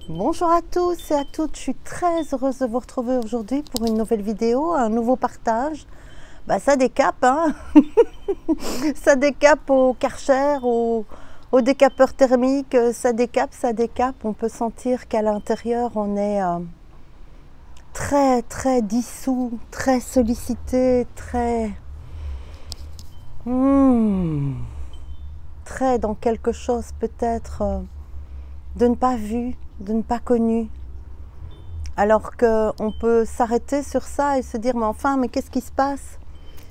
Bonjour à tous et à toutes, je suis très heureuse de vous retrouver aujourd'hui pour une nouvelle vidéo, un nouveau partage. Ça décape, hein. Ça décape au Karcher, au décapeur thermique, ça décape. On peut sentir qu'à l'intérieur on est très dissous, très sollicité, très dans quelque chose peut-être de ne pas vu, de ne pas connu. Alors qu'on peut s'arrêter sur ça et se dire mais qu'est-ce qui se passe?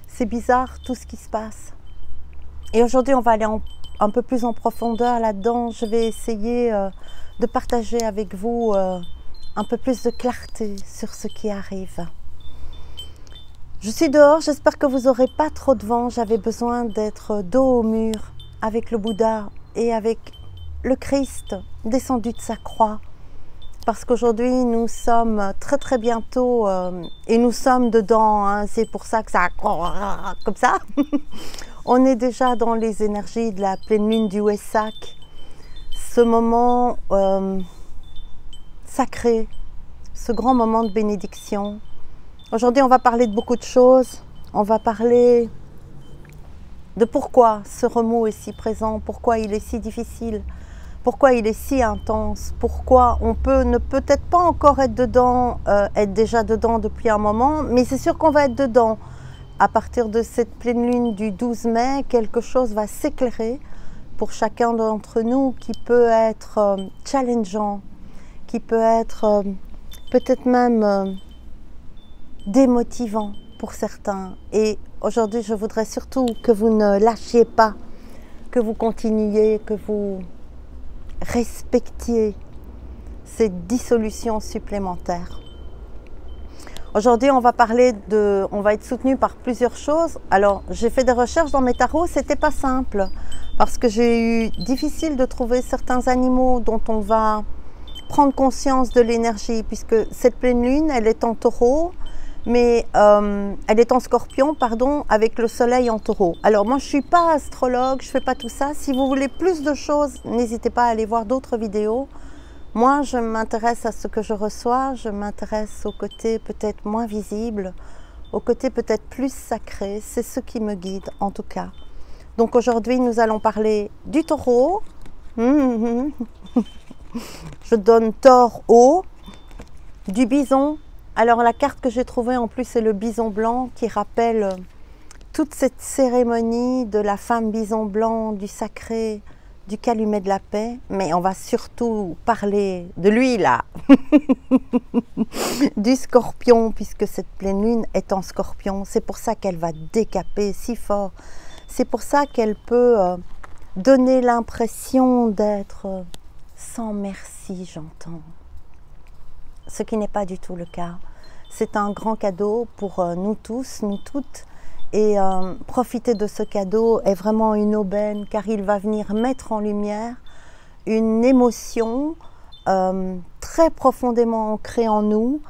C'est bizarre tout ce qui se passe. Et aujourd'hui on va aller un peu plus en profondeur là-dedans. Je vais essayer de partager avec vous un peu plus de clarté sur ce qui arrive. Je suis dehors, j'espère que vous n'aurez pas trop de vent. J'avais besoin d'être dos au mur avec le Bouddha et avec le Christ descendu de sa croix. Parce qu'aujourd'hui, nous sommes très bientôt, et nous sommes dedans, hein, c'est pour ça que ça comme ça. On est déjà dans les énergies de la pleine lune du Wesak, ce moment sacré, ce grand moment de bénédiction. Aujourd'hui, on va parler de beaucoup de choses. On va parler de pourquoi ce remous est si présent, pourquoi il est si difficile, pourquoi il est si intense, pourquoi on ne peut-être pas encore être dedans, être déjà dedans depuis un moment, mais c'est sûr qu'on va être dedans. À partir de cette pleine lune du 12 mai, quelque chose va s'éclairer pour chacun d'entre nous qui peut être challengeant, qui peut être peut-être même démotivant pour certains. Et aujourd'hui, je voudrais surtout que vous ne lâchiez pas, que vous continuiez, que vous respectiez cette dissolution supplémentaire. Aujourd'hui, on va être soutenu par plusieurs choses. Alors, j'ai fait des recherches dans mes tarots, c'était pas simple parce que j'ai eu difficile de trouver certains animaux dont on va prendre conscience de l'énergie, puisque cette pleine lune, elle est en taureau, mais elle est en scorpion, pardon, avec le soleil en taureau. Alors moi je suis pas astrologue, je fais pas tout ça. Si vous voulez plus de choses, n'hésitez pas à aller voir d'autres vidéos. Moi je m'intéresse à ce que je reçois, je m'intéresse au côté peut-être moins visible, au côté peut-être plus sacré, c'est ce qui me guide en tout cas. Donc aujourd'hui nous allons parler du taureau. Je donne tort haut, du bison. Alors la carte que j'ai trouvée en plus c'est le bison blanc qui rappelle toute cette cérémonie de la femme bison blanc, du sacré, du calumet de la paix. Mais on va surtout parler de lui là, du scorpion, puisque cette pleine lune est en scorpion. C'est pour ça qu'elle va décaper si fort. C'est pour ça qu'elle peut donner l'impression d'être sans merci, j'entends. Ce qui n'est pas du tout le cas. C'est un grand cadeau pour nous tous, nous toutes. Et profiter de ce cadeau est vraiment une aubaine, car il va venir mettre en lumière une émotion très profondément ancrée en nous,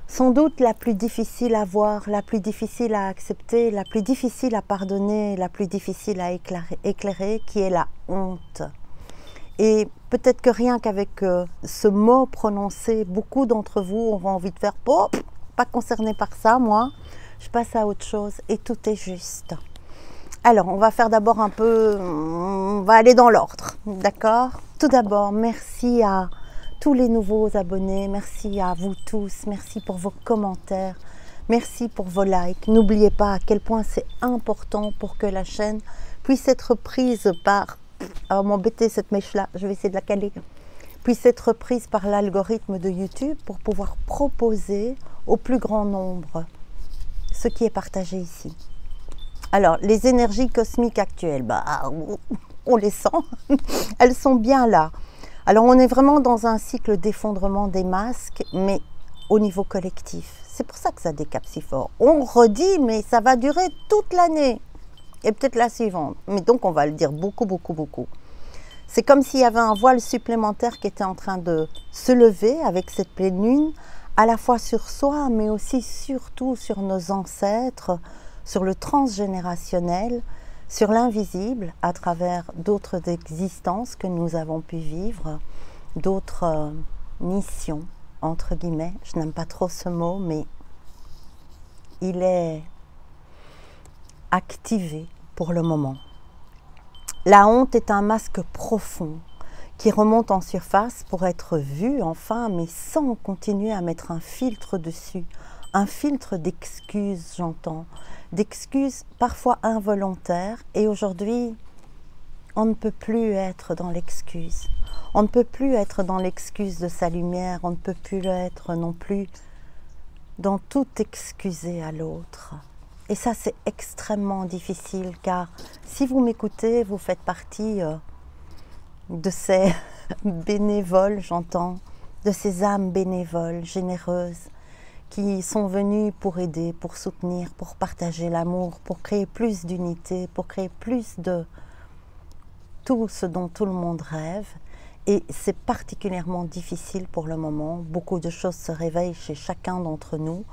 sans doute la plus difficile à voir, la plus difficile à accepter, la plus difficile à pardonner, la plus difficile à éclairer, qui est la honte. Et peut-être que rien qu'avec ce mot prononcé, beaucoup d'entre vous auront envie de faire « Oh, pas concerné par ça, moi, je passe à autre chose » et tout est juste. Alors, on va faire d'abord un peu, on va aller dans l'ordre, d'accord? Tout d'abord, merci à tous les nouveaux abonnés, merci à vous tous, merci pour vos commentaires, merci pour vos likes. N'oubliez pas à quel point c'est important pour que la chaîne puisse être prise par... Alors m'embêter cette mèche là, je vais essayer de la caler, puisse être prise par l'algorithme de YouTube pour pouvoir proposer au plus grand nombre ce qui est partagé ici. Alors les énergies cosmiques actuelles, on les sent, elles sont bien là. Alors on est vraiment dans un cycle d'effondrement des masques, mais au niveau collectif. C'est pour ça que ça décape si fort. On redit, mais ça va durer toute l'année. Et peut-être la suivante. Mais donc, on va le dire beaucoup. C'est comme s'il y avait un voile supplémentaire qui était en train de se lever avec cette pleine lune, à la fois sur soi, mais aussi surtout sur nos ancêtres, sur le transgénérationnel, sur l'invisible, à travers d'autres existences que nous avons pu vivre, d'autres mission, entre guillemets, je n'aime pas trop ce mot, mais il est activé pour le moment. La honte est un masque profond qui remonte en surface pour être vu enfin, mais sans continuer à mettre un filtre dessus. Un filtre d'excuses, j'entends, d'excuses parfois involontaires. Et aujourd'hui, on ne peut plus être dans l'excuse. On ne peut plus être dans l'excuse de sa lumière. On ne peut plus être non plus dans tout excuser à l'autre. Et ça, c'est extrêmement difficile, car si vous m'écoutez, vous faites partie de ces bénévoles, j'entends, de ces âmes bénévoles, généreuses, qui sont venues pour aider, pour soutenir, pour partager l'amour, pour créer plus d'unité, pour créer plus de tout ce dont tout le monde rêve. Et c'est particulièrement difficile pour le moment. Beaucoup de choses se réveillent chez chacun d'entre nous.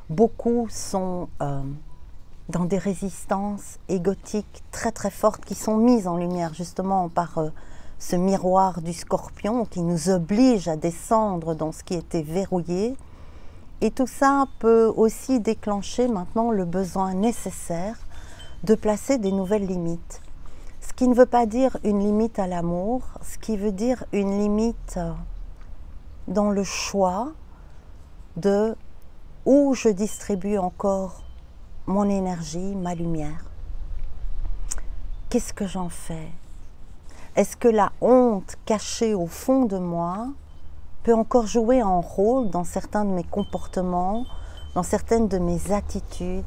Beaucoup sont dans des résistances égotiques très très fortes qui sont mises en lumière justement par ce miroir du scorpion qui nous oblige à descendre dans ce qui était verrouillé. Et tout ça peut aussi déclencher maintenant le besoin nécessaire de placer des nouvelles limites. Ce qui ne veut pas dire une limite à l'amour, ce qui veut dire une limite dans le choix de où je distribue encore mon énergie, ma lumière. Qu'est-ce que j'en fais? Est-ce que la honte cachée au fond de moi peut encore jouer un rôle dans certains de mes comportements, dans certaines de mes attitudes,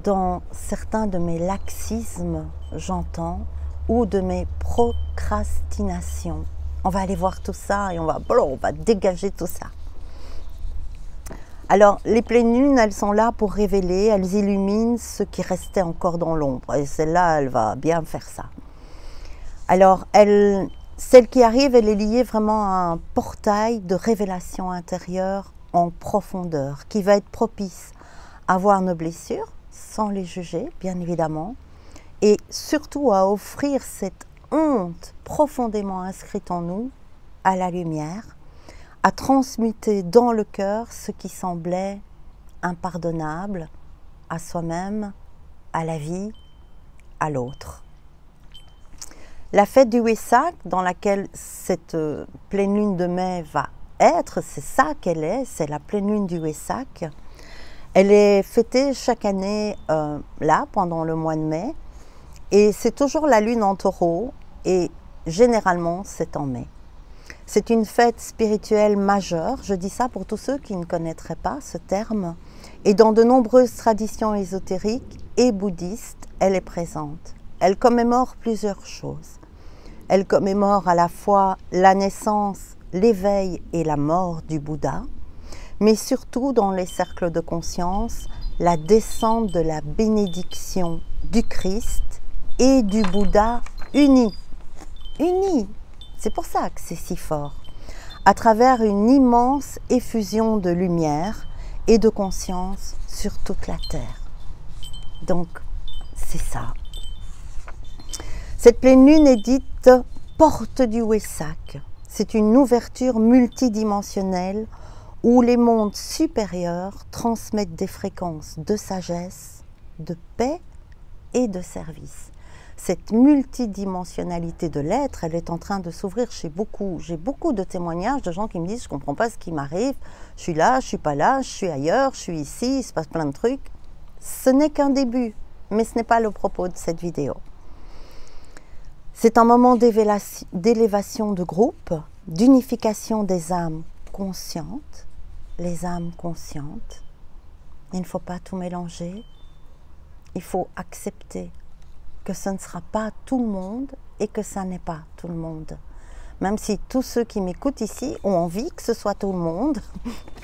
dans certains de mes laxismes, j'entends, ou de mes procrastinations? On va aller voir tout ça et on va dégager tout ça. Alors, les pleines lunes, elles sont là pour révéler, elles illuminent ce qui restait encore dans l'ombre. Et celle-là, elle va bien faire ça. Alors, celle qui arrive, elle est liée vraiment à un portail de révélation intérieure en profondeur, qui va être propice à voir nos blessures, sans les juger, bien évidemment, et surtout à offrir cette honte profondément inscrite en nous à la lumière, à transmuter dans le cœur ce qui semblait impardonnable à soi-même, à la vie, à l'autre. La fête du Wesak, dans laquelle cette pleine lune de mai va être, c'est ça qu'elle est, c'est la pleine lune du Wesak. Elle est fêtée chaque année là, pendant le mois de mai, et c'est toujours la lune en taureau, et généralement c'est en mai. C'est une fête spirituelle majeure, je dis ça pour tous ceux qui ne connaîtraient pas ce terme, et dans de nombreuses traditions ésotériques et bouddhistes, elle est présente. Elle commémore plusieurs choses. Elle commémore à la fois la naissance, l'éveil et la mort du Bouddha, mais surtout dans les cercles de conscience, la descente de la bénédiction du Christ et du Bouddha unis. Unis! C'est pour ça que c'est si fort. À travers une immense effusion de lumière et de conscience sur toute la Terre. Donc, c'est ça. Cette pleine lune est dite porte du Wesak. C'est une ouverture multidimensionnelle où les mondes supérieurs transmettent des fréquences de sagesse, de paix et de service. Cette multidimensionnalité de l'être, elle est en train de s'ouvrir chez beaucoup. J'ai beaucoup de témoignages de gens qui me disent « je ne comprends pas ce qui m'arrive, je suis là, je ne suis pas là, je suis ailleurs, je suis ici, il se passe plein de trucs ». Ce n'est qu'un début, mais ce n'est pas le propos de cette vidéo. C'est un moment d'élévation de groupe, d'unification des âmes conscientes, les âmes conscientes. Il ne faut pas tout mélanger, il faut accepter que ce ne sera pas tout le monde et que ça n'est pas tout le monde. Même si tous ceux qui m'écoutent ici ont envie que ce soit tout le monde,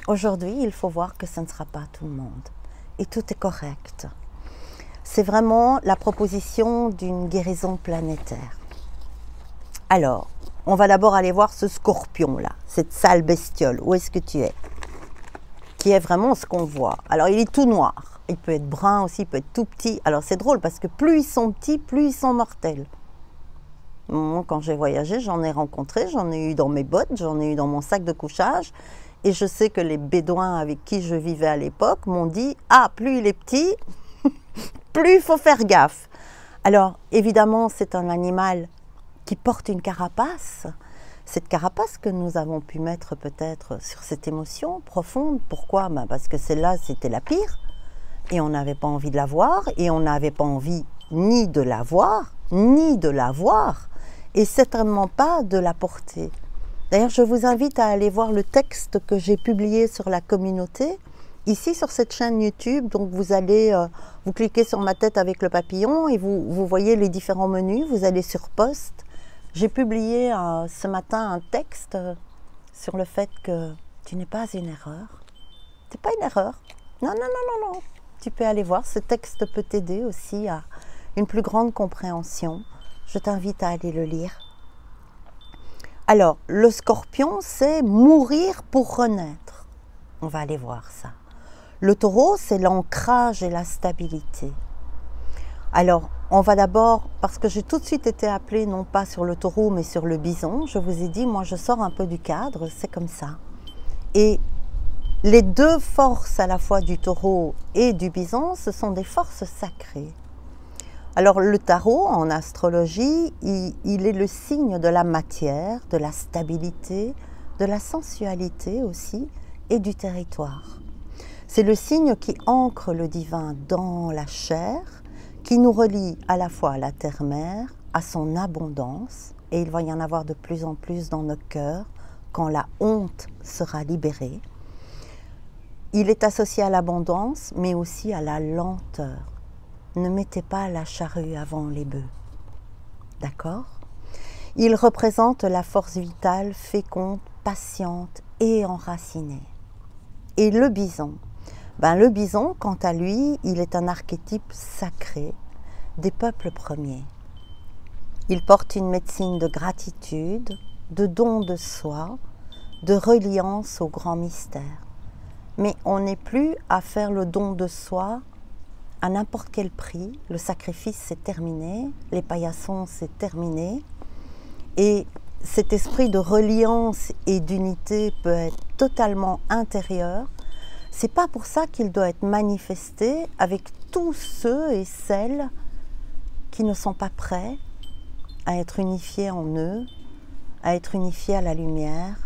aujourd'hui, il faut voir que ce ne sera pas tout le monde. Et tout est correct. C'est vraiment la proposition d'une guérison planétaire. Alors, on va d'abord aller voir ce scorpion-là, cette sale bestiole. Où est-ce que tu es? Qui est vraiment ce qu'on voit. Alors, il est tout noir. Il peut être brun aussi, il peut être tout petit. Alors, c'est drôle parce que plus ils sont petits, plus ils sont mortels. Moi, quand j'ai voyagé, j'en ai rencontré, j'en ai eu dans mes bottes, j'en ai eu dans mon sac de couchage. Et je sais que les Bédouins avec qui je vivais à l'époque m'ont dit « Ah, plus il est petit, plus il faut faire gaffe ». Alors, évidemment, c'est un animal qui porte une carapace. Cette carapace que nous avons pu mettre peut-être sur cette émotion profonde. Pourquoi? Parce que celle-là, c'était la pire. Et on n'avait pas envie de la voir. Et on n'avait pas envie ni de la voir, ni de la voir. Et certainement pas de la porter. D'ailleurs, je vous invite à aller voir le texte que j'ai publié sur la communauté, ici sur cette chaîne YouTube. Donc vous allez, vous cliquez sur ma tête avec le papillon et vous voyez les différents menus, vous allez sur post. J'ai publié ce matin un texte sur le fait que tu n'es pas une erreur. Tu n'es pas une erreur. Non, non, non, non, non. Tu peux aller voir, ce texte peut t'aider aussi à une plus grande compréhension. Je t'invite à aller le lire. Alors, le scorpion, c'est mourir pour renaître. On va aller voir ça. Le taureau, c'est l'ancrage et la stabilité. Alors, on va d'abord, parce que j'ai tout de suite été appelée, non pas sur le taureau, mais sur le bison, je vous ai dit, moi je sors un peu du cadre, c'est comme ça. Et les deux forces à la fois du taureau et du bison, ce sont des forces sacrées. Alors le tarot, en astrologie, il est le signe de la matière, de la stabilité, de la sensualité aussi, et du territoire. C'est le signe qui ancre le divin dans la chair, qui nous relie à la fois à la terre-mère, à son abondance, et il va y en avoir de plus en plus dans nos cœurs quand la honte sera libérée. Il est associé à l'abondance, mais aussi à la lenteur. Ne mettez pas la charrue avant les bœufs. D'accord? Il représente la force vitale, féconde, patiente et enracinée. Et le bison? Le bison, quant à lui, il est un archétype sacré des peuples premiers. Il porte une médecine de gratitude, de don de soi, de reliance au grand mystère. Mais on n'est plus à faire le don de soi à n'importe quel prix. Le sacrifice, c'est terminé, les paillassons, c'est terminé. Et cet esprit de reliance et d'unité peut être totalement intérieur. C'est pas pour ça qu'il doit être manifesté avec tous ceux et celles qui ne sont pas prêts à être unifiés en eux, à être unifiés à la lumière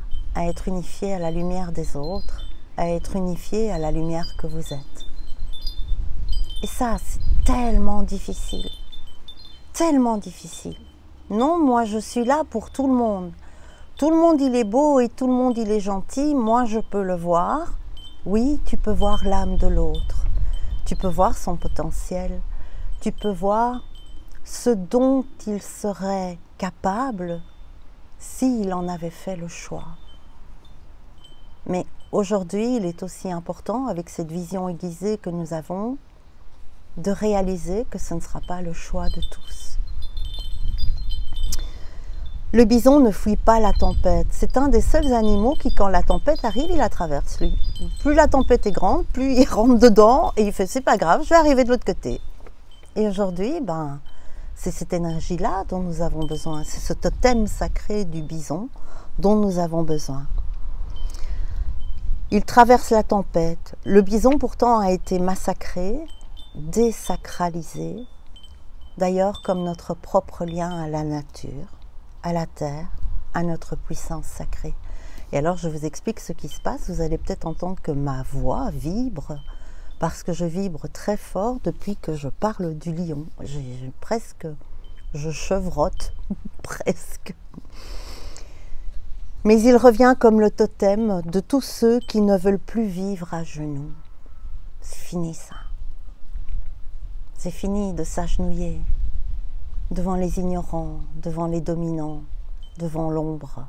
des autres, à être unifiés à la lumière que vous êtes. Et ça, c'est tellement difficile. Tellement difficile. Non, moi, je suis là pour tout le monde. Tout le monde, il est beau et tout le monde, il est gentil. Moi, je peux le voir. Oui, tu peux voir l'âme de l'autre. Tu peux voir son potentiel. Tu peux voir ce dont il serait capable s'il en avait fait le choix. Mais aujourd'hui, il est aussi important, avec cette vision aiguisée que nous avons, de réaliser que ce ne sera pas le choix de tous. Le bison ne fuit pas la tempête. C'est un des seuls animaux qui, quand la tempête arrive, il la traverse. Lui. Plus la tempête est grande, plus il rentre dedans et il fait « c'est pas grave, je vais arriver de l'autre côté ». Et aujourd'hui, c'est cette énergie-là dont nous avons besoin. C'est ce totem sacré du bison dont nous avons besoin. Il traverse la tempête. Le bison, pourtant, a été massacré, désacralisé, d'ailleurs comme notre propre lien à la nature, à la terre, à notre puissance sacrée. Et alors je vous explique ce qui se passe, vous allez peut-être entendre que ma voix vibre, parce que je vibre très fort depuis que je parle du lion. Je chevrotte, presque. Mais il revient comme le totem de tous ceux qui ne veulent plus vivre à genoux. C'est fini ça. C'est fini de s'agenouiller devant les ignorants, devant les dominants, devant l'ombre,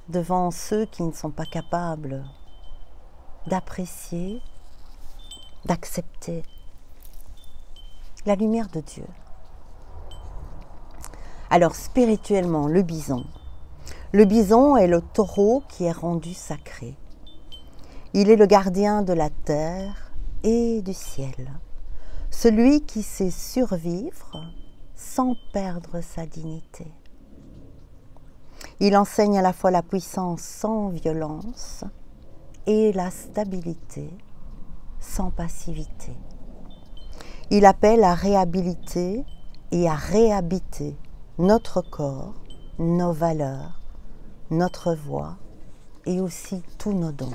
devant ceux qui ne sont pas capables d'apprécier, d'accepter la lumière de Dieu. Alors spirituellement, le bison est le taureau qui est rendu sacré. Il est le gardien de la terre et du ciel. Celui qui sait survivre sans perdre sa dignité. Il enseigne à la fois la puissance sans violence et la stabilité sans passivité. Il appelle à réhabiliter et à réhabiter notre corps, nos valeurs, notre voix et aussi tous nos dons.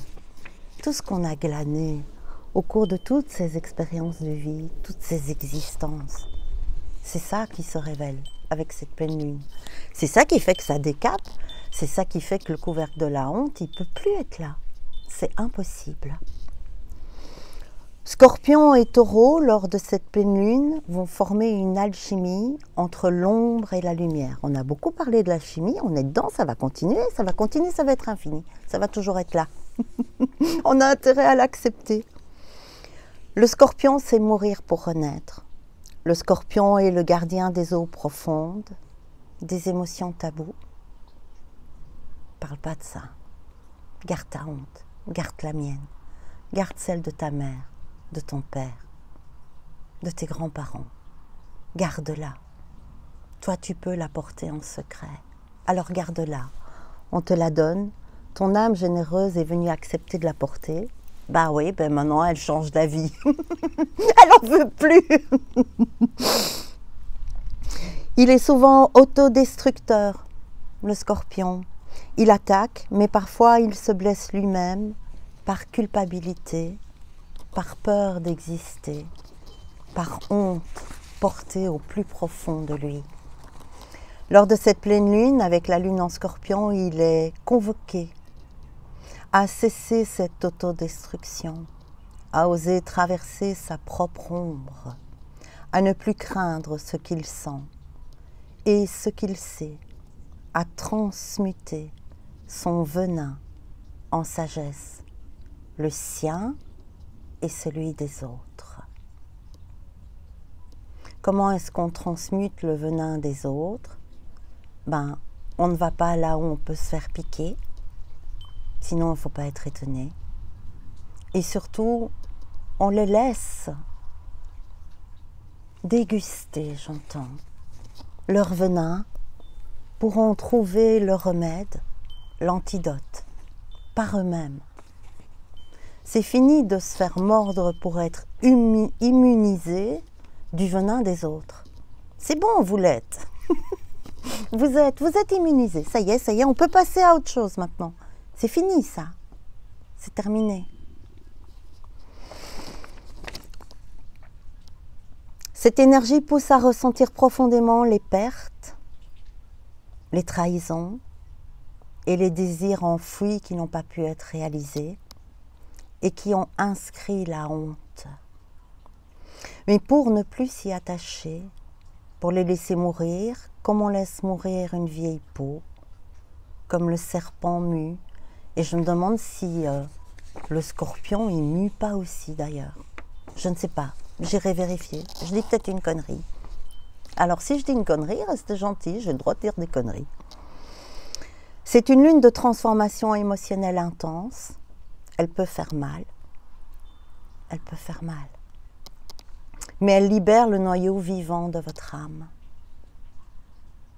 Tout ce qu'on a glané au cours de toutes ces expériences de vie, toutes ces existences. C'est ça qui se révèle avec cette pleine lune. C'est ça qui fait que ça décape, c'est ça qui fait que le couvercle de la honte, il ne peut plus être là. C'est impossible. Scorpion et Taureau, lors de cette pleine lune, vont former une alchimie entre l'ombre et la lumière. On a beaucoup parlé de l'alchimie, on est dedans, ça va continuer, ça va être infini, ça va toujours être là. On a intérêt à l'accepter. Le Scorpion, c'est mourir pour renaître. Le Scorpion est le gardien des eaux profondes, des émotions taboues. Parle pas de ça. Garde ta honte, garde la mienne, garde celle de ta mère, de ton père, de tes grands-parents. Garde-la. Toi, tu peux la porter en secret. Alors garde-la. On te la donne. Ton âme généreuse est venue accepter de la porter. Bah oui, ben maintenant elle change d'avis. Elle en veut plus. Il est souvent autodestructeur, le Scorpion. Il attaque, mais parfois il se blesse lui-même par culpabilité, par peur d'exister, par honte portée au plus profond de lui. Lors de cette pleine lune, avec la lune en Scorpion, il est convoqué à cesser cette autodestruction, à oser traverser sa propre ombre, à ne plus craindre ce qu'il sent et ce qu'il sait, à transmuter son venin en sagesse, le sien et celui des autres. Comment est-ce qu'on transmute le venin des autres? On ne va pas là où on peut se faire piquer, sinon il ne faut pas être étonné. Et surtout, on les laisse déguster, j'entends, leur venin pour en trouver le remède, l'antidote, par eux-mêmes. C'est fini de se faire mordre pour être immunisé du venin des autres. C'est bon, vous l'êtes. Vous êtes immunisé. Ça y est, on peut passer à autre chose maintenant. C'est fini ça. C'est terminé. Cette énergie pousse à ressentir profondément les pertes, les trahisons et les désirs enfouis qui n'ont pas pu être réalisés et qui ont inscrit la honte. Mais pour ne plus s'y attacher, pour les laisser mourir, comme on laisse mourir une vieille peau, comme le serpent mue, et je me demande si le Scorpion, il mue pas aussi d'ailleurs. Je ne sais pas, j'irai vérifier, je dis peut-être une connerie. Alors si je dis une connerie, restez gentil, j'ai le droit de dire des conneries. C'est une lune de transformation émotionnelle intense. Elle peut faire mal. Elle peut faire mal. Mais elle libère le noyau vivant de votre âme.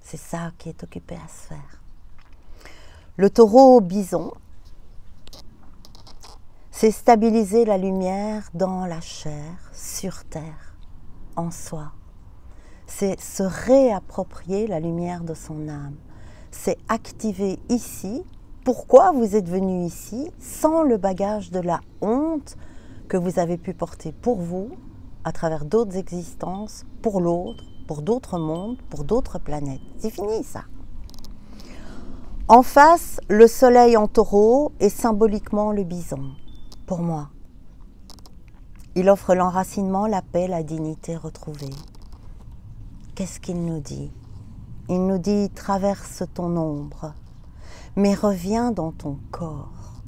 C'est ça qui est occupé à se faire. Le Taureau bison, c'est stabiliser la lumière dans la chair, sur terre, en soi. C'est se réapproprier la lumière de son âme. C'est activer ici pourquoi vous êtes venu ici sans le bagage de la honte que vous avez pu porter pour vous, à travers d'autres existences, pour l'autre, pour d'autres mondes, pour d'autres planètes. C'est fini ça. En face, le soleil en Taureau est symboliquement le bison, pour moi. Il offre l'enracinement, la paix, la dignité retrouvée. Qu'est-ce qu'il nous dit? Il nous dit « traverse ton ombre, mais reviens dans ton corps,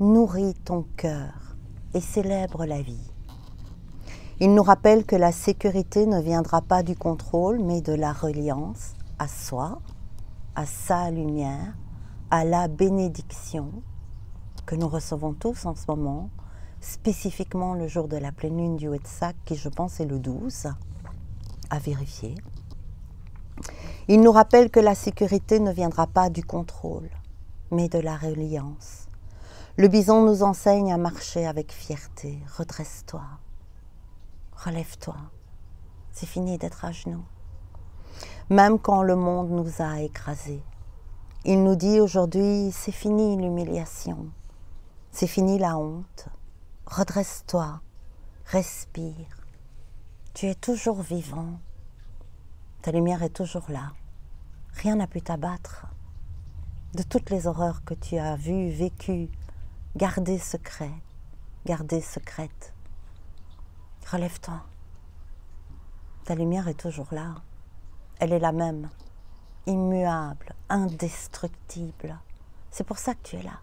nourris ton cœur et célèbre la vie ». Il nous rappelle que la sécurité ne viendra pas du contrôle, mais de la reliance à soi, à sa lumière, à la bénédiction que nous recevons tous en ce moment, spécifiquement le jour de la pleine lune du Wesak, qui je pense est le 12, à vérifier. Il nous rappelle que la sécurité ne viendra pas du contrôle, mais de la reliance. Le bison nous enseigne à marcher avec fierté. Redresse-toi, relève-toi. C'est fini d'être à genoux. Même quand le monde nous a écrasés. Il nous dit aujourd'hui, c'est fini l'humiliation, c'est fini la honte. Redresse-toi, respire. Tu es toujours vivant. Ta lumière est toujours là. Rien n'a pu t'abattre. De toutes les horreurs que tu as vues, vécues, gardées secrètes, gardées secrètes. Relève-toi. Ta lumière est toujours là. Elle est la même, immuable, indestructible. C'est pour ça que tu es là.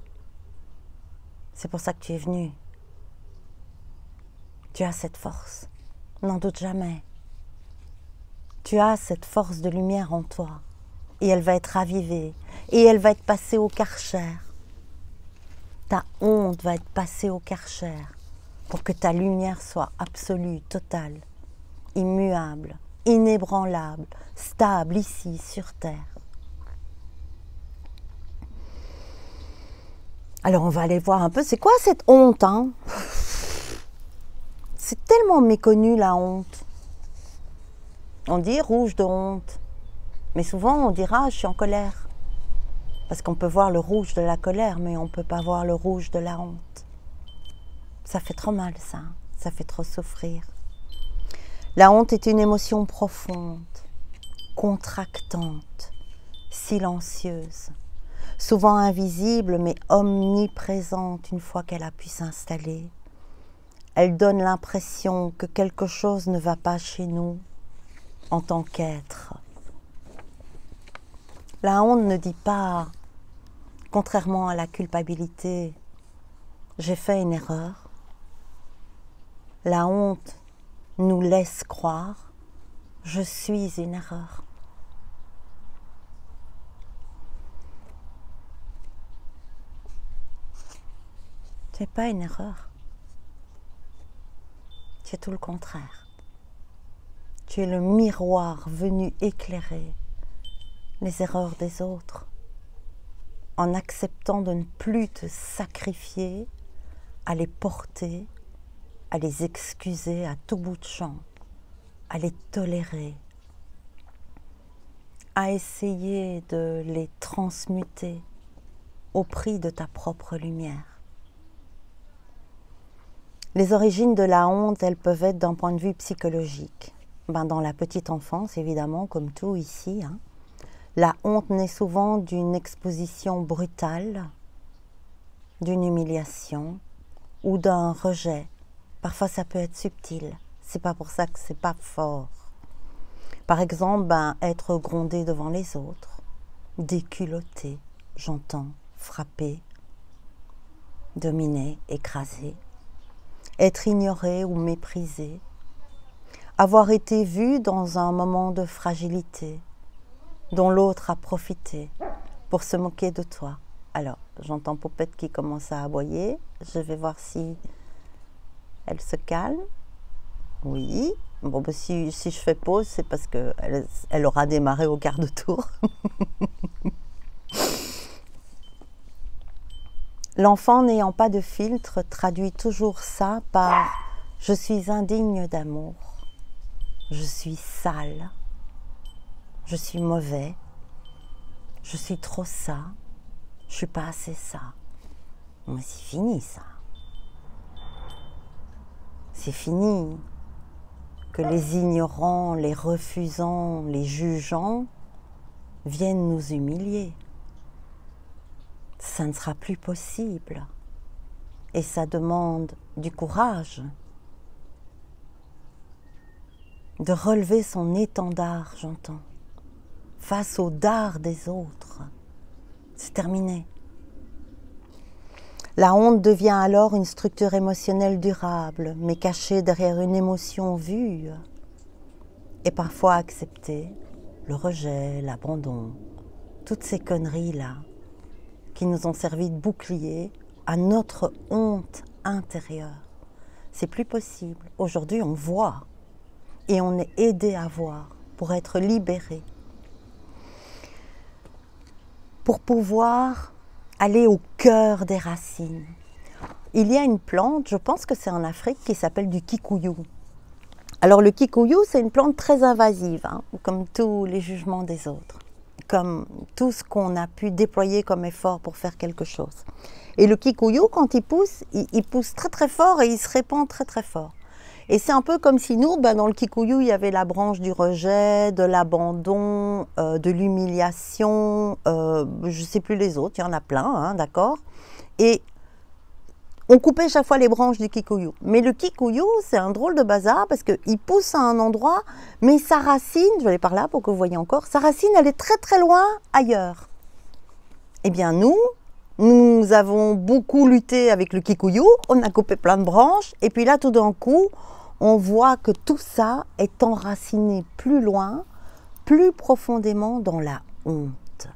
C'est pour ça que tu es venu. Tu as cette force, n'en doute jamais. Tu as cette force de lumière en toi. Et elle va être ravivée. Et elle va être passée au Karcher. Ta honte va être passée au Karcher pour que ta lumière soit absolue, totale, immuable, inébranlable, stable ici sur terre. Alors on va aller voir un peu, c'est quoi cette honte, hein? C'est tellement méconnu la honte. On dit rouge de honte, mais souvent on dira je suis en colère. Parce qu'on peut voir le rouge de la colère, mais on ne peut pas voir le rouge de la honte. Ça fait trop mal ça fait trop souffrir. La honte est une émotion profonde, contractante, silencieuse, souvent invisible mais omniprésente une fois qu'elle a pu s'installer. Elle donne l'impression que quelque chose ne va pas chez nous en tant qu'être. La honte ne dit pas, contrairement à la culpabilité, j'ai fait une erreur. La honte nous laisse croire, je suis une erreur. Tu n'es pas une erreur. Tu es tout le contraire. Tu es le miroir venu éclairer les erreurs des autres en acceptant de ne plus te sacrifier à les porter, à les excuser à tout bout de champ, à les tolérer, à essayer de les transmuter au prix de ta propre lumière. Les origines de la honte, elles peuvent être d'un point de vue psychologique. Dans la petite enfance, évidemment, comme tout ici, hein, la honte naît souvent d'une exposition brutale, d'une humiliation ou d'un rejet. Parfois, ça peut être subtil. C'est pas pour ça que c'est pas fort. Par exemple, être grondé devant les autres, déculotté, j'entends, frappé, dominé, écrasé, être ignoré ou méprisé, avoir été vu dans un moment de fragilité dont l'autre a profité pour se moquer de toi. Alors, j'entends Poupette qui commence à aboyer. Je vais voir si elle se calme. Oui. Bon, si je fais pause, c'est parce qu'elle aura démarré au quart de tour. L'enfant n'ayant pas de filtre traduit toujours ça par « je suis indigne d'amour »,« je suis sale »,« je suis mauvais »,« je suis trop ça »,« je suis pas assez ça ». Mais c'est fini ça. C'est fini que les ignorants, les refusants, les jugeants viennent nous humilier. Ça ne sera plus possible. Et ça demande du courage de relever son étendard, j'entends, face au dard des autres. C'est terminé. La honte devient alors une structure émotionnelle durable, mais cachée derrière une émotion vue et parfois acceptée, le rejet, l'abandon, toutes ces conneries-là qui nous ont servi de bouclier à notre honte intérieure. C'est plus possible. Aujourd'hui, on voit et on est aidé à voir pour être libéré pour pouvoir aller au cœur des racines. Il y a une plante, je pense que c'est en Afrique, qui s'appelle du kikuyu. Alors le kikuyu, c'est une plante très invasive, hein, comme tous les jugements des autres, comme tout ce qu'on a pu déployer comme effort pour faire quelque chose. Et le kikuyu, quand il pousse très très fort et il se répand très très fort. Et c'est un peu comme si nous, dans le kikuyu, il y avait la branche du rejet, de l'abandon, de l'humiliation, je ne sais plus les autres, il y en a plein, hein, d'accord? Et on coupait chaque fois les branches du kikuyu. Mais le kikuyu, c'est un drôle de bazar parce qu'il pousse à un endroit, mais sa racine, je vais aller par là pour que vous voyez encore, sa racine, elle est très très loin ailleurs. Eh bien nous avons beaucoup lutté avec le kikuyu, on a coupé plein de branches, et puis là tout d'un coup, on voit que tout ça est enraciné plus loin, plus profondément dans la honte.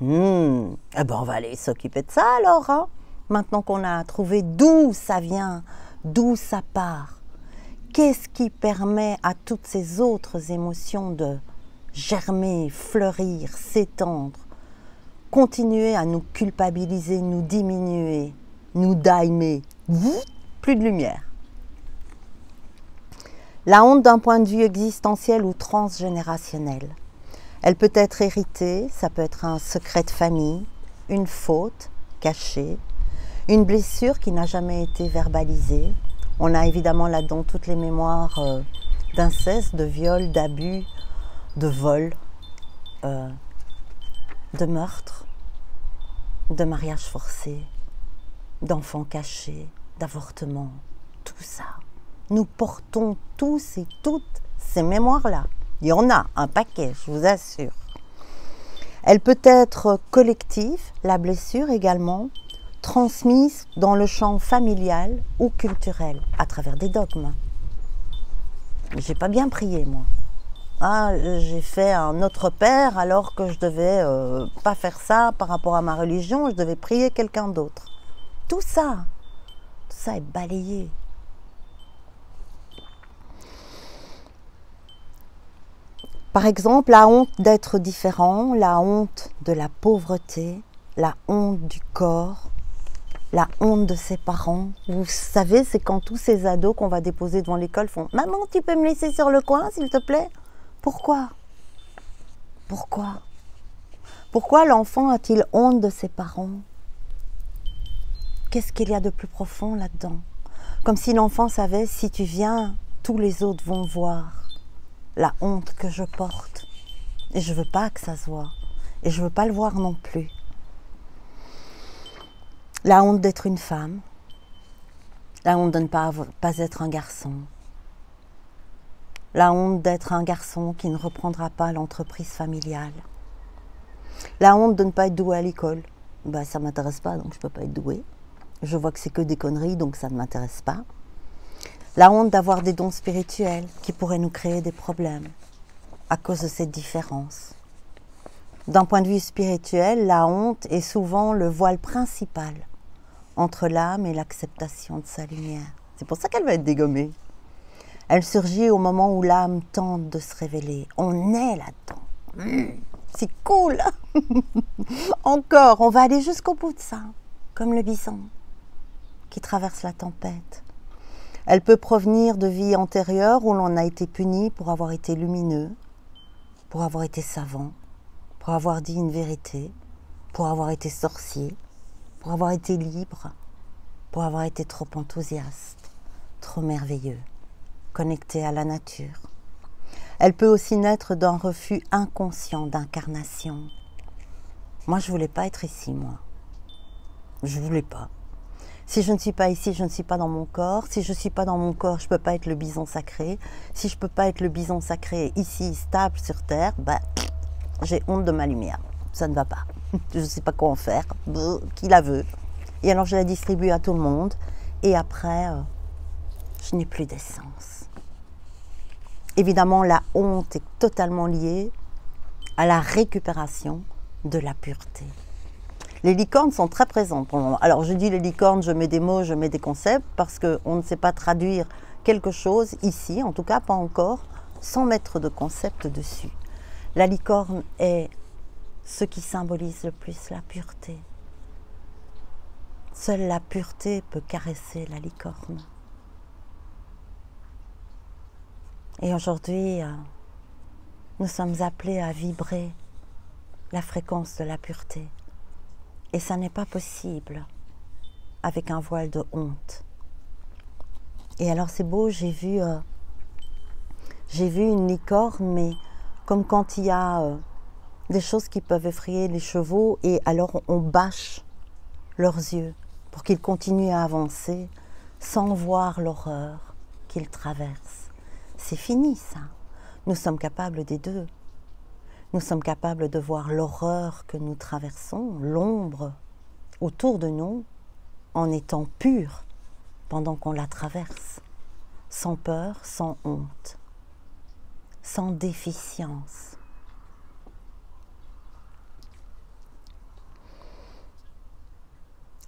Eh ben on va aller s'occuper de ça alors, hein? Maintenant qu'on a trouvé d'où ça vient, d'où ça part, qu'est-ce qui permet à toutes ces autres émotions de germer, fleurir, s'étendre, continuer à nous culpabiliser, nous diminuer, nous daimer, plus de lumière. La honte d'un point de vue existentiel ou transgénérationnel. Elle peut être héritée, ça peut être un secret de famille, une faute cachée, une blessure qui n'a jamais été verbalisée. On a évidemment là-dedans toutes les mémoires d'inceste, de viol, d'abus, de vol, de meurtre, de mariage forcé, d'enfants cachés, d'avortement, tout ça. Nous portons tous et toutes ces mémoires-là. Il y en a un paquet, je vous assure. Elle peut être collective, la blessure également, transmise dans le champ familial ou culturel, à travers des dogmes. J'ai pas bien prié, moi. Ah, j'ai fait un autre père alors que je devais pas faire ça par rapport à ma religion, je devais prier quelqu'un d'autre. Tout ça est balayé. Par exemple, la honte d'être différent, la honte de la pauvreté, la honte du corps, la honte de ses parents. Vous savez, c'est quand tous ces ados qu'on va déposer devant l'école font « Maman, tu peux me laisser sur le coin, s'il te plaît ?» Pourquoi? Pourquoi? Pourquoi l'enfant a-t-il honte de ses parents? Qu'est-ce qu'il y a de plus profond là-dedans? Comme si l'enfant savait, si tu viens, tous les autres vont voir la honte que je porte. Et je ne veux pas que ça se voit. Et je ne veux pas le voir non plus. La honte d'être une femme. La honte de ne pas être un garçon. La honte d'être un garçon qui ne reprendra pas l'entreprise familiale. La honte de ne pas être doué à l'école. Ben, ça ne m'intéresse pas, donc je ne peux pas être doué. Je vois que c'est que des conneries, donc ça ne m'intéresse pas. La honte d'avoir des dons spirituels qui pourraient nous créer des problèmes à cause de cette différence. D'un point de vue spirituel, la honte est souvent le voile principal entre l'âme et l'acceptation de sa lumière. C'est pour ça qu'elle va être dégommée. Elle surgit au moment où l'âme tente de se révéler. On est là-dedans. C'est cool. Encore, on va aller jusqu'au bout de ça, comme le bison qui traverse la tempête. Elle peut provenir de vies antérieures où l'on a été puni pour avoir été lumineux, pour avoir été savant, pour avoir dit une vérité, pour avoir été sorcier, pour avoir été libre, pour avoir été trop enthousiaste, trop merveilleux, connecté à la nature. Elle peut aussi naître d'un refus inconscient d'incarnation. Moi, je ne voulais pas être ici, moi. Je ne voulais pas. Si je ne suis pas ici, je ne suis pas dans mon corps. Si je ne suis pas dans mon corps, je ne peux pas être le bison sacré. Si je ne peux pas être le bison sacré ici, stable sur Terre, j'ai honte de ma lumière. Ça ne va pas. Je ne sais pas quoi en faire. Qui la veut? Et alors, je la distribue à tout le monde. Et après, je n'ai plus d'essence. Évidemment, la honte est totalement liée à la récupération de la pureté. Les licornes sont très présentes pour le moment. Alors je dis les licornes, je mets des mots, je mets des concepts, parce qu'on ne sait pas traduire quelque chose ici, en tout cas pas encore, sans mettre de concept dessus. La licorne est ce qui symbolise le plus la pureté. Seule la pureté peut caresser la licorne. Et aujourd'hui, nous sommes appelés à vibrer la fréquence de la pureté. Et ça n'est pas possible avec un voile de honte. Et alors c'est beau, j'ai vu une licorne, mais comme quand il y a des choses qui peuvent effrayer les chevaux, et alors on bâche leurs yeux pour qu'ils continuent à avancer sans voir l'horreur qu'ils traversent. C'est fini ça. Nous sommes capables des deux. Nous sommes capables de voir l'horreur que nous traversons, l'ombre autour de nous, en étant purs pendant qu'on la traverse, sans peur, sans honte, sans déficience.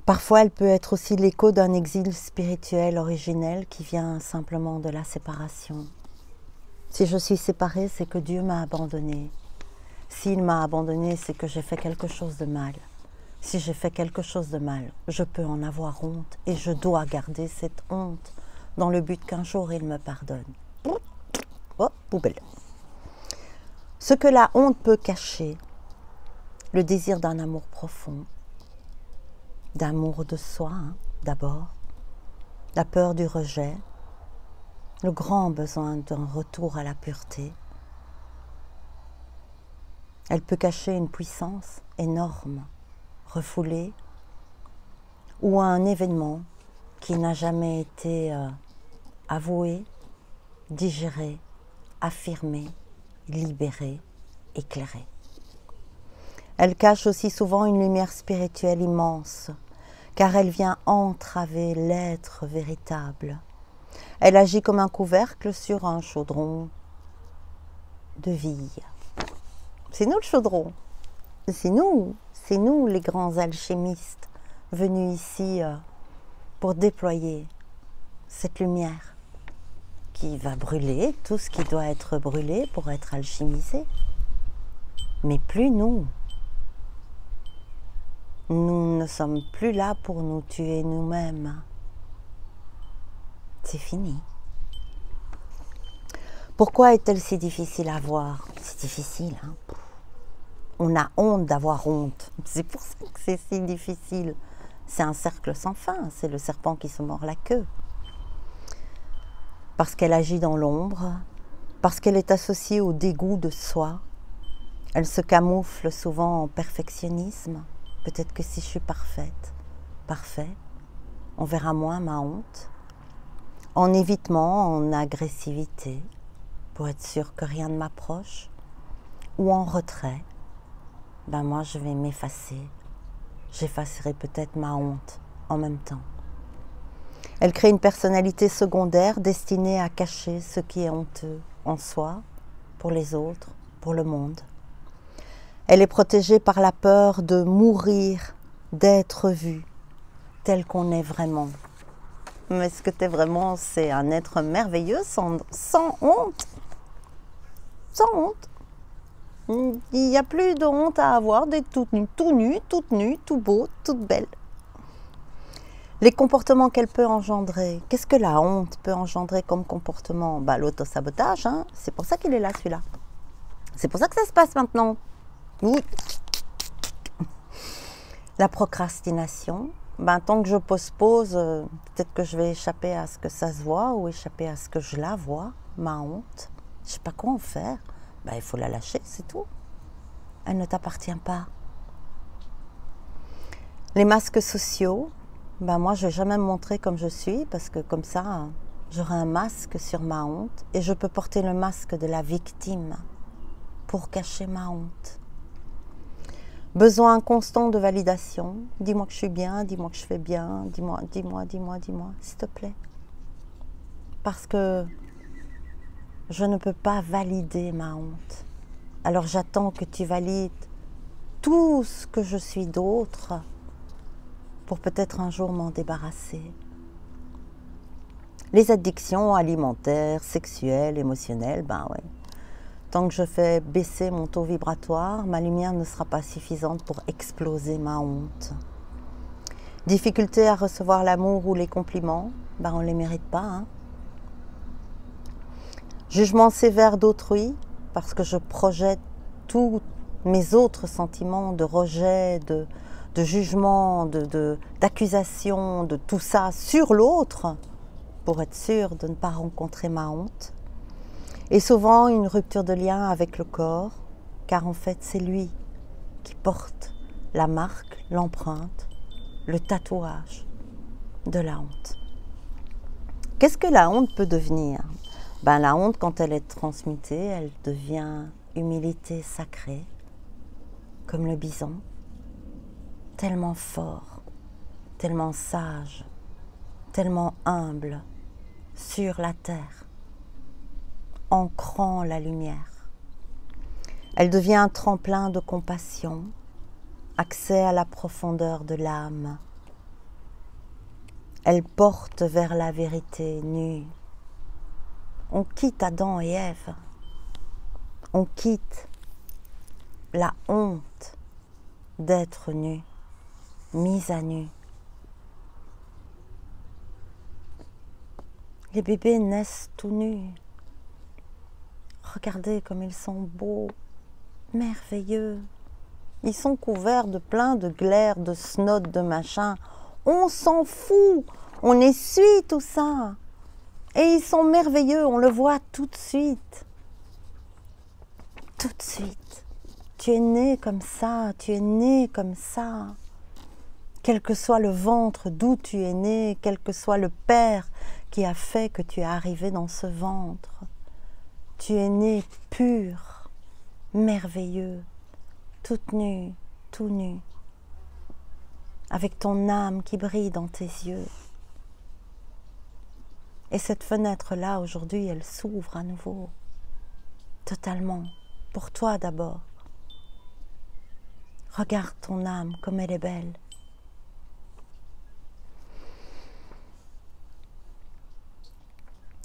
Parfois, elle peut être aussi l'écho d'un exil spirituel originel qui vient simplement de la séparation. Si je suis séparée, c'est que Dieu m'a abandonnée. S'il m'a abandonnée, c'est que j'ai fait quelque chose de mal. Si j'ai fait quelque chose de mal, je peux en avoir honte et je dois garder cette honte dans le but qu'un jour il me pardonne. Oh, poubelle. Ce que la honte peut cacher, le désir d'un amour profond, d'amour de soi, d'abord, la peur du rejet, le grand besoin d'un retour à la pureté. Elle peut cacher une puissance énorme, refoulée, ou un événement qui n'a jamais été avoué, digéré, affirmé, libéré, éclairé. Elle cache aussi souvent une lumière spirituelle immense, car elle vient entraver l'être véritable. Elle agit comme un couvercle sur un chaudron de vie. C'est nous le chaudron, c'est nous les grands alchimistes venus ici pour déployer cette lumière qui va brûler tout ce qui doit être brûlé pour être alchimisé. Mais plus nous. Nous ne sommes plus là pour nous tuer nous-mêmes. C'est fini. Pourquoi est-elle si difficile à voir? C'est difficile, hein? On a honte d'avoir honte. C'est pour ça que c'est si difficile. C'est un cercle sans fin. C'est le serpent qui se mord la queue. Parce qu'elle agit dans l'ombre, parce qu'elle est associée au dégoût de soi. Elle se camoufle souvent en perfectionnisme. Peut-être que si je suis parfaite, parfait, on verra moins ma honte. En évitement, en agressivité, pour être sûr que rien ne m'approche. Ou en retrait. Ben moi je vais m'effacer. J'effacerai peut-être ma honte en même temps. Elle crée une personnalité secondaire destinée à cacher ce qui est honteux en soi, pour les autres, pour le monde. Elle est protégée par la peur de mourir, d'être vue, tel qu'on est vraiment. Mais ce que tu es vraiment, c'est un être merveilleux, sans honte. Sans honte. Il n'y a plus de honte à avoir d'être toute nue, tout beau, toute belle. Les comportements qu'elle peut engendrer. Qu'est-ce que la honte peut engendrer comme comportement? L'autosabotage, hein. C'est pour ça qu'il est là, celui-là. C'est pour ça que ça se passe maintenant. Oui. La procrastination. Tant que je postpose, peut-être que je vais échapper à ce que ça se voit ou échapper à ce que je la vois, ma honte. Je ne sais pas quoi en faire. Il faut la lâcher, c'est tout. Elle ne t'appartient pas. Les masques sociaux, moi je ne vais jamais me montrer comme je suis parce que comme ça, j'aurai un masque sur ma honte et je peux porter le masque de la victime pour cacher ma honte. Besoin constant de validation. Dis-moi que je suis bien, dis-moi que je fais bien, dis-moi, s'il te plaît. Parce que je ne peux pas valider ma honte. Alors j'attends que tu valides tout ce que je suis d'autre pour peut-être un jour m'en débarrasser. Les addictions alimentaires, sexuelles, émotionnelles, ouais. Tant que je fais baisser mon taux vibratoire, ma lumière ne sera pas suffisante pour exploser ma honte. Difficulté à recevoir l'amour ou les compliments, ben on ne les mérite pas. Hein. Jugement sévère d'autrui, parce que je projette tous mes autres sentiments de rejet, de jugement, d'accusation, de tout ça sur l'autre, pour être sûr de ne pas rencontrer ma honte. Et souvent une rupture de lien avec le corps, car en fait c'est lui qui porte la marque, l'empreinte, le tatouage de la honte. Qu'est-ce que la honte peut devenir? Ben, la honte, quand elle est transmutée, elle devient humilité sacrée, comme le bison, tellement fort, tellement sage, tellement humble, sur la terre, ancrant la lumière. Elle devient un tremplin de compassion, accès à la profondeur de l'âme. Elle porte vers la vérité nue. On quitte Adam et Ève. On quitte la honte d'être nu, mise à nu. Les bébés naissent tout nus. Regardez comme ils sont beaux, merveilleux. Ils sont couverts de plein de glaire, de snot, de machin. On s'en fout, on essuie tout ça. Et ils sont merveilleux, on le voit tout de suite. Tout de suite. Tu es né comme ça, tu es né comme ça. Quel que soit le ventre d'où tu es né, quel que soit le père qui a fait que tu es arrivé dans ce ventre, tu es né pur, merveilleux, toute nue, tout nu, avec ton âme qui brille dans tes yeux. Et cette fenêtre-là, aujourd'hui, elle s'ouvre à nouveau, totalement, pour toi d'abord. Regarde ton âme, comme elle est belle.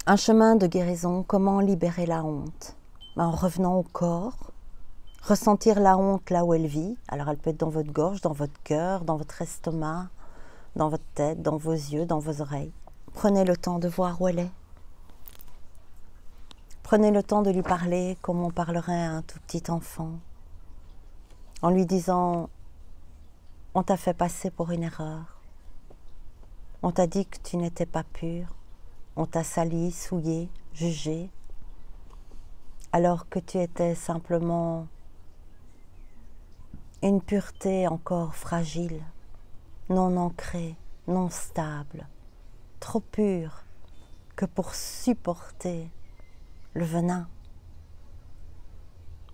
Un chemin de guérison, comment libérer la honte? En revenant au corps, ressentir la honte là où elle vit. Alors elle peut être dans votre gorge, dans votre cœur, dans votre estomac, dans votre tête, dans vos yeux, dans vos oreilles. Prenez le temps de voir où elle est. Prenez le temps de lui parler comme on parlerait à un tout petit enfant. En lui disant, on t'a fait passer pour une erreur. On t'a dit que tu n'étais pas pur. On t'a sali, souillé, jugé. Alors que tu étais simplement une pureté encore fragile, non ancrée, non stable. Trop pur que pour supporter le venin.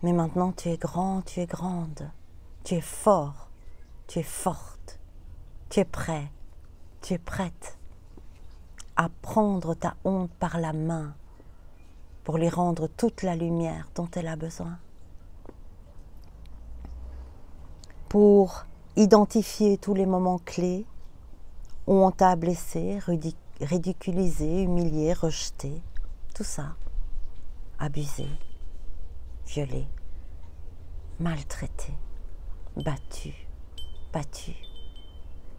Mais maintenant tu es grand, tu es grande, tu es fort, tu es forte, tu es prêt, tu es prête à prendre ta honte par la main pour lui rendre toute la lumière dont elle a besoin. Pour identifier tous les moments clés où on t'a blessé, ridiculisé, humilié, rejeté, tout ça, abusé, violé, maltraité, battu,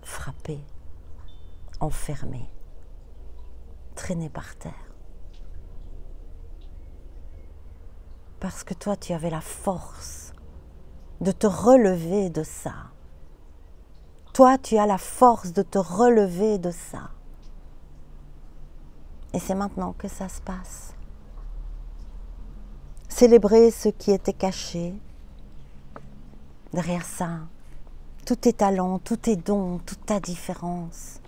frappé, enfermé, traîné par terre. Parce que toi, tu avais la force de te relever de ça. Toi, tu as la force de te relever de ça. Et c'est maintenant que ça se passe. Célébrer ce qui était caché. Derrière ça, tous tes talents, tous tes dons, toute ta différence.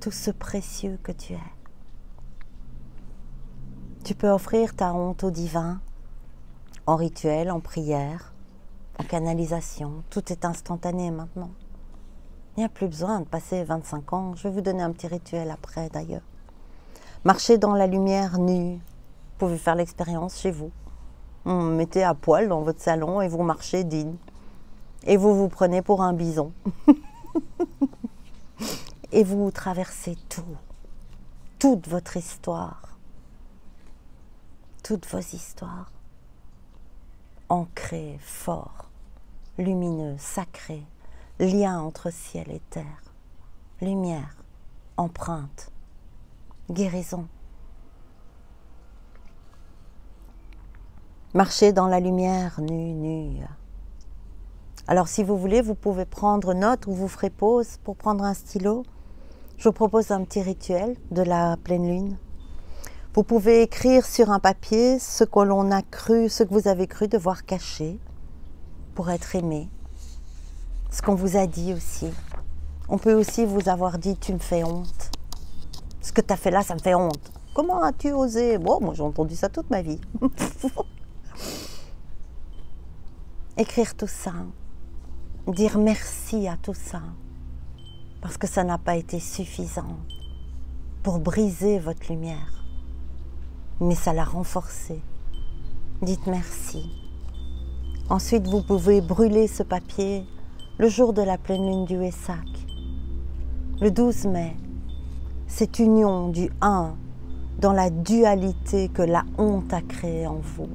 Tout ce précieux que tu es. Tu peux offrir ta honte au divin, en rituel, en prière, en canalisation. Tout est instantané maintenant. Il n'y a plus besoin de passer 25 ans. Je vais vous donner un petit rituel après d'ailleurs. Marchez dans la lumière nue. Vous pouvez faire l'expérience chez vous. Vous mettez à poil dans votre salon et vous marchez digne. Et vous vous prenez pour un bison. Et vous traversez tout. Toute votre histoire. Toutes vos histoires. ancré, fort, lumineux, sacré, lien entre ciel et terre, lumière, empreinte, guérison. Marchez dans la lumière, nu. Alors si vous voulez, vous pouvez prendre note ou vous ferez pause pour prendre un stylo. Je vous propose un petit rituel de la pleine lune. Vous pouvez écrire sur un papier ce que l'on a cru, ce que vous avez cru devoir cacher pour être aimé. Ce qu'on vous a dit aussi. On peut aussi vous avoir dit « tu me fais honte ». Ce que tu as fait là, ça me fait honte. Comment as-tu osé? Bon, moi j'ai entendu ça toute ma vie. Écrire tout ça. Dire merci à tout ça. Parce que ça n'a pas été suffisant pour briser votre lumière. Mais ça l'a renforcée. Dites merci. Ensuite, vous pouvez brûler ce papier le jour de la pleine lune du Wesak. Le 12 mai, cette union du un dans la dualité que la honte a créée en vous,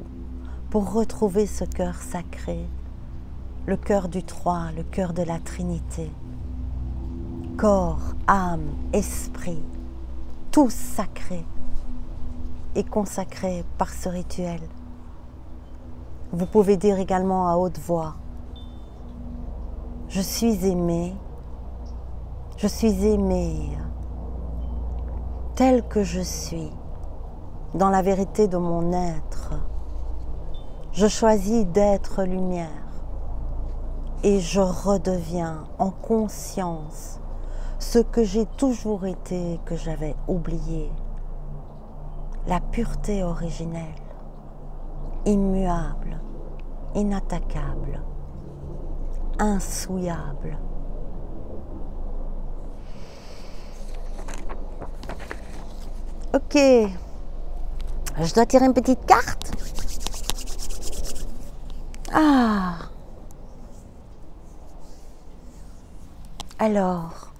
pour retrouver ce cœur sacré, le cœur du 3, le cœur de la Trinité. Corps, âme, esprit, tout sacré et consacré par ce rituel. Vous pouvez dire également à haute voix, je suis aimée tel que je suis, dans la vérité de mon être. Je choisis d'être lumière et je redeviens en conscience ce que j'ai toujours été et que j'avais oublié. La pureté originelle, immuable, inattaquable, insouillable. Ok, je dois tirer une petite carte. Alors,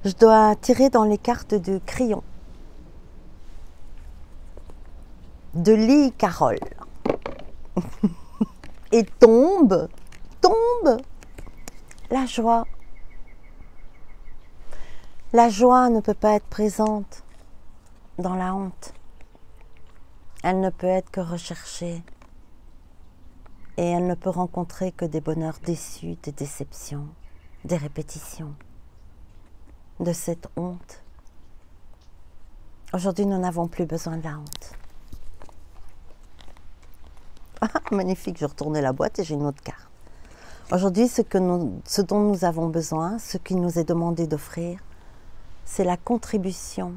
je dois tirer dans les cartes de crayon. De lit Carole. Et tombe la joie. La joie ne peut pas être présente dans la honte. Elle ne peut être que recherchée. Et elle ne peut rencontrer que des bonheurs déçus, des déceptions, des répétitions de cette honte. Aujourd'hui, nous n'avons plus besoin de la honte. Ah, magnifique, je retournais la boîte et j'ai une autre carte. Aujourd'hui, ce dont nous avons besoin, ce qui nous est demandé d'offrir, c'est la contribution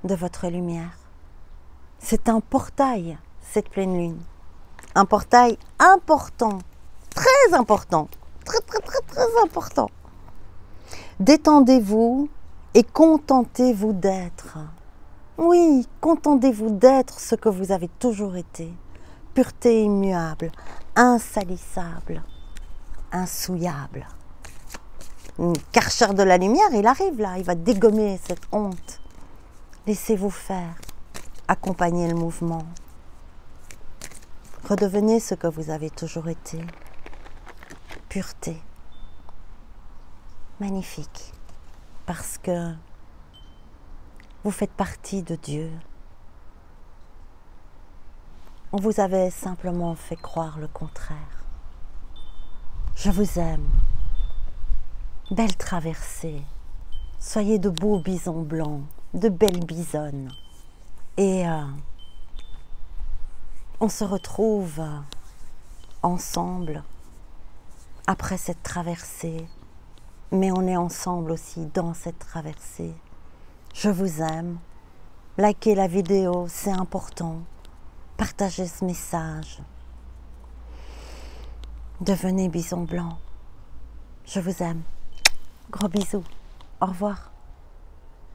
de votre lumière. C'est un portail, cette pleine lune. Un portail important, très important, très important. Détendez-vous et contentez-vous d'être. Oui, contentez-vous d'être ce que vous avez toujours été. Pureté immuable, insalissable, insouillable. Karcher de la lumière, il arrive là, il va dégommer cette honte. Laissez-vous faire, accompagnez le mouvement. Redevenez ce que vous avez toujours été. Pureté. Magnifique. Parce que vous faites partie de Dieu. On vous avait simplement fait croire le contraire. Je vous aime. Belle traversée. Soyez de beaux bisons blancs, de belles bisonnes. Et on se retrouve ensemble après cette traversée. Mais on est ensemble aussi dans cette traversée. Je vous aime. Likez la vidéo, c'est important. Partagez ce message. Devenez bison blanc. Je vous aime. Gros bisous. Au revoir.